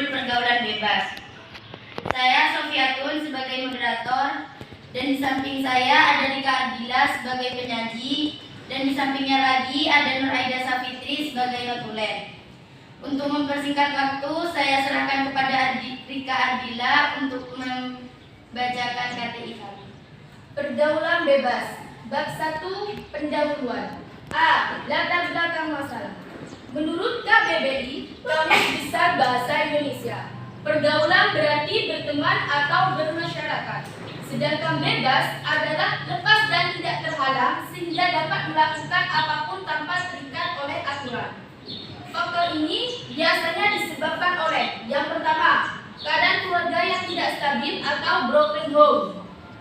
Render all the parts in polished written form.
berjudul Pergaulan Bebas. Saya Sofiatun sebagai moderator, dan di samping saya ada Rika Ardila sebagai penyaji, dan di sampingnya lagi ada Nur Aida Safitri sebagai notulen. Untuk mempersingkat waktu, saya serahkan kepada Rika Ardila untuk membacakan KTI kami. Pergaulan bebas. Bab 1. Pendahuluan. A. Latar belakang masalah. Menurut KBBI, Kamus Besar Bahasa Indonesia, pergaulan berarti berteman atau bermasyarakat. Sedangkan bebas adalah lepas dan tidak terhalang sehingga dapat melakukan apapun tanpa terikat oleh aturan. Faktor ini biasanya disebabkan oleh: yang pertama, keadaan keluarga yang tidak stabil atau broken home.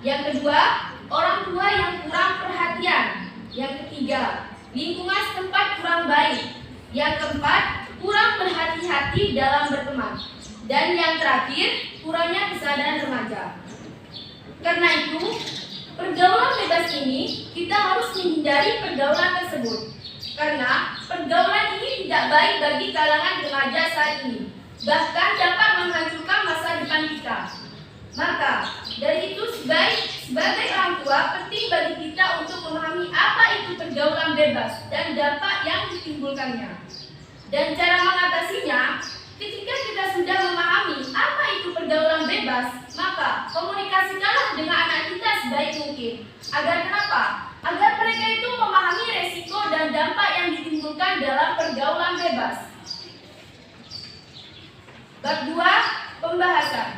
Yang kedua, orang tua yang kurang perhatian. Yang ketiga, lingkungan setempat kurang baik. Yang keempat, kurang berhati-hati dalam berteman. Dan yang terakhir, kurangnya kesadaran remaja. Karena itu, pergaulan bebas ini kita harus menghindari pergaulan tersebut. Karena pergaulan ini tidak baik bagi kalangan remaja saat ini. Bahkan dapat menghancurkan masa depan kita. Maka, dari itu sebagai orang tua penting bagi kita untuk memahami apa itu pergaulan bebas dan dampak yang ditimbulkannya. Dan cara mengatasinya, ketika kita sudah memahami apa itu pergaulan bebas, maka komunikasikanlah dengan anak kita sebaik mungkin. Agar kenapa? Agar mereka itu memahami resiko dan dampak yang ditimbulkan dalam pergaulan bebas. Bab 2. Pembahasan.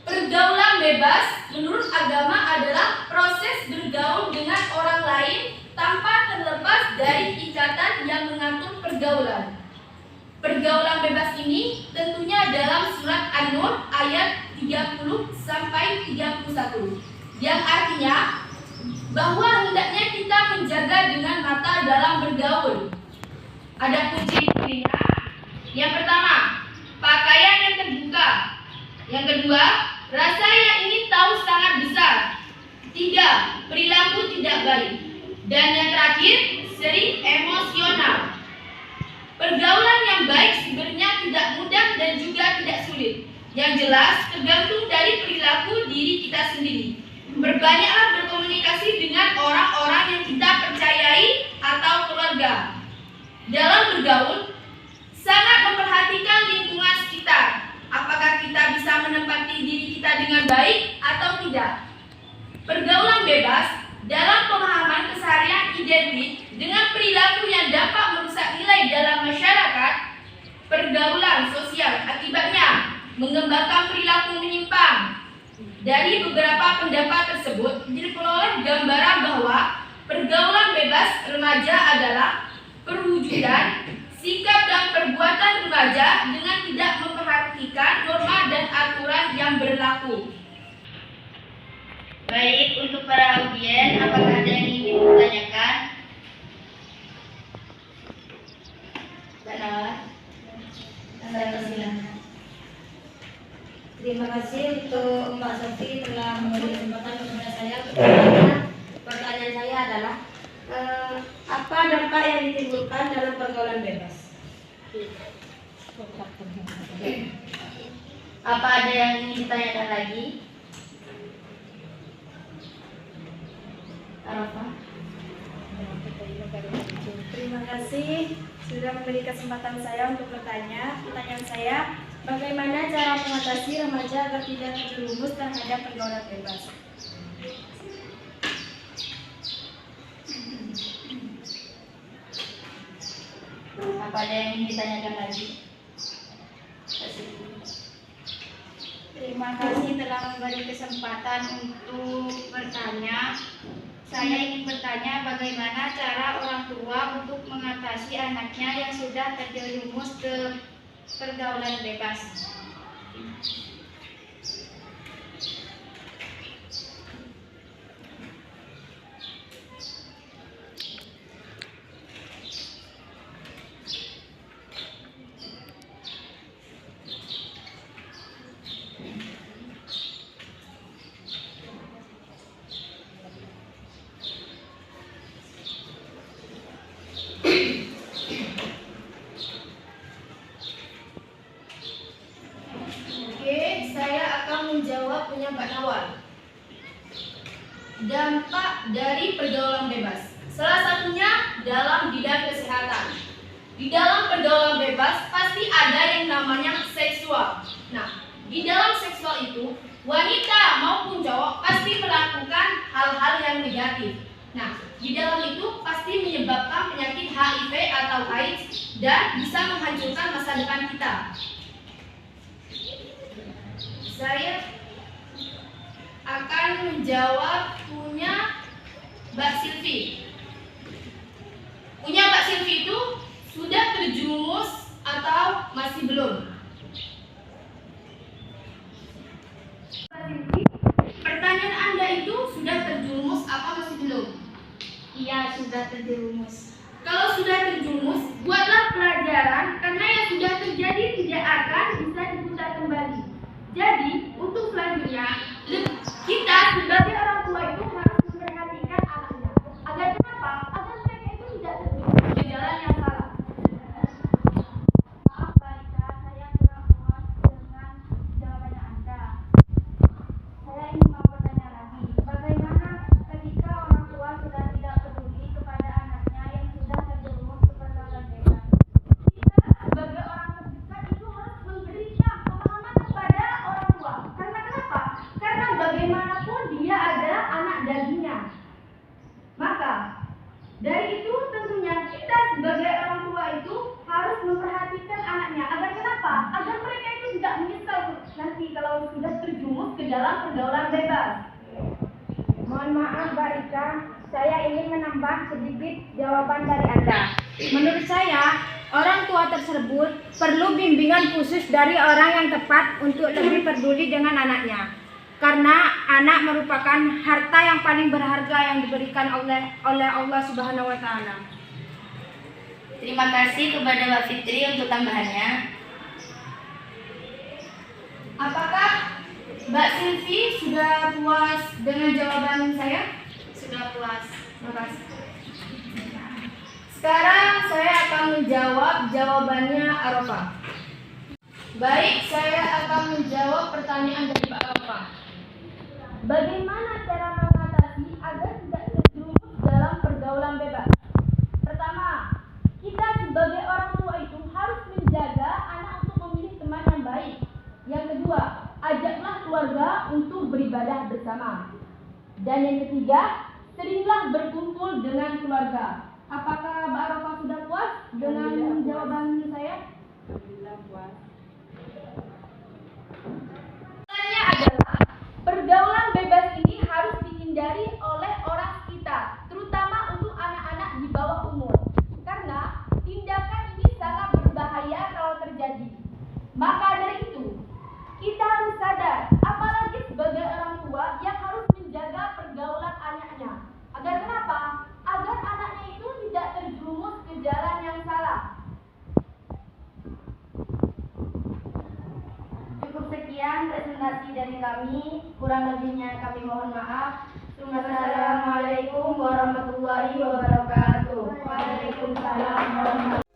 Pergaulan bebas menurut agama adalah proses bergaul dengan orang lain tanpa terlepas dari ikatan yang mengatur pergaulan. Pergaulan bebas ini tentunya dalam surat An-Nur ayat 30 sampai 31, yang artinya bahwa hendaknya kita menjaga dengan mata dalam bergaul. Ada ciri-cirinya. Yang pertama, pakaian yang terbuka. Yang kedua, rasa yang ingin tahu sangat besar. 3. Perilaku tidak baik. Dan yang terakhir, sering emosional. Pergaulan yang baik sebenarnya tidak mudah dan juga tidak sulit. Yang jelas, tergantung dari perilaku diri kita sendiri. Berbanyaklah berkomunikasi dengan orang-orang yang kita percayai atau keluarga. Dalam bergaul, sangat memperhatikan lingkungan sekitar. Apakah kita bisa menempati diri kita dengan baik atau tidak? Pergaulan bebas dalam pemahaman keseharian identik dengan perilaku yang dapat merusak nilai dalam masyarakat. Pergaulan sosial akibatnya mengembangkan perilaku menyimpang. Dari beberapa pendapat tersebut diperoleh gambaran bahwa pergaulan bebas remaja adalah perwujudan sikap dan perbuatan remaja dengan tidak memperhatikan norma dan aturan yang berlaku. Baik, untuk para audien, apakah ada yang ingin ditanyakan? Mbak Nala, saya persilakan. Terima kasih untuk Mbak Sofi telah memberi kesempatan kepada saya untuk bertanya. Pertanyaan saya adalah, apa dampak yang ditimbulkan dalam pergaulan bebas? Apa ada yang ingin ditanyakan lagi? Arafah. Terima kasih sudah memberi kesempatan saya untuk bertanya. Pertanyaan saya, bagaimana cara mengatasi remaja agar tidak terjerumus terhadap pergaulan bebas? Apa ada yang ingin ditanyakan lagi? Terima kasih telah memberi kesempatan untuk bertanya. Saya ingin bertanya bagaimana cara orang tua untuk mengatasi anaknya yang sudah terjerumus ke pergaulan bebas. menjawab punya Mbak Nawal. Dampak dari pergaulan bebas. Salah satunya dalam bidang kesehatan. Di dalam pergaulan bebas pasti ada yang namanya seksual. Nah, di dalam seksual itu wanita maupun cowok pasti melakukan hal-hal yang negatif. Nah, di dalam itu pasti menyebabkan penyakit HIV atau AIDS dan bisa menghancurkan masa depan kita. Saya akan menjawab punya Mbak Silvi. Punya Mbak Silvi itu sudah terjumus atau masih belum? Mbak Silvi, pertanyaan Anda itu sudah terjumus apa masih belum? Iya, sudah terjerumus. Kalau sudah terjumus, buatlah pelajaran karena yang sudah terjadi tidak akan bisa diputar kembali. Jadi, untuk selanjutnya, kita sebagai orang tua itu harus memperhatikan anaknya. Agar kenapa? Agar mereka itu tidak terjerumus ke jalan yang salah. Maaf Mbak Rika, saya kurang puas dengan jawaban Anda. Saya ingin mau bertanya lagi, bagaimana ketika orang tua sudah tidak peduli kepada anaknya yang sudah terjerumus ke pergaulan bebas? Kita sebagai orang terdekat itu harus memberikan pemahaman kepada orang tua. Karena kenapa? Karena bagaimanapun dia adalah anak dagingnya. Maka dari itu tentunya kita sebagai orang tua itu harus memperhatikan anaknya. Agar kenapa? Agar mereka itu tidak menyesal nanti kalau sudah terjumus ke dalam pergaulan bebas. Mohon maaf Mbak Rika, saya ingin menambah sedikit jawaban dari Anda. Menurut saya, orang tua tersebut perlu bimbingan khusus dari orang yang tepat untuk lebih peduli dengan anaknya. Karena anak merupakan harta yang paling berharga yang diberikan oleh Allah Subhanahu wa taala. Terima kasih kepada Mbak Fitri untuk tambahannya. Apakah Mbak Silvi sudah puas dengan jawaban saya? Sudah puas. Terima kasih. Sekarang saya akan menjawab jawabannya Arafah. Baik, saya akan menjawab pertanyaan dari Pak Arafah. Bagaimana cara mengatasi agar tidak terjerumus dalam pergaulan bebas? Pertama, kita sebagai orang tua itu harus menjaga anak untuk memilih teman yang baik. Yang kedua, ajaklah keluarga untuk beribadah bersama. Dan yang ketiga, seringlah berkumpul dengan keluarga. Apakah Mbak Arafah sudah puas dengan jawaban saya? Alhamdulillah puas. Pertanyaannya adalah, pergaulan bebas ini harus dihindari oleh orang sekitar, terutama untuk anak-anak di bawah umur. Karena tindakan ini sangat berbahaya kalau terjadi. Maka dari itu, kita harus sadar, apalagi sebagai orang tua yang harus menjaga pergaulan anaknya. Agar kenapa? Agar anaknya itu tidak terjerumus ke jalan yang salah. Cukup sekian presentasi dari kami. Kurang lebihnya kami mohon maaf. Assalamualaikum warahmatullahi wabarakatuh. Waalaikumsalam warahmatullahi wabarakatuh.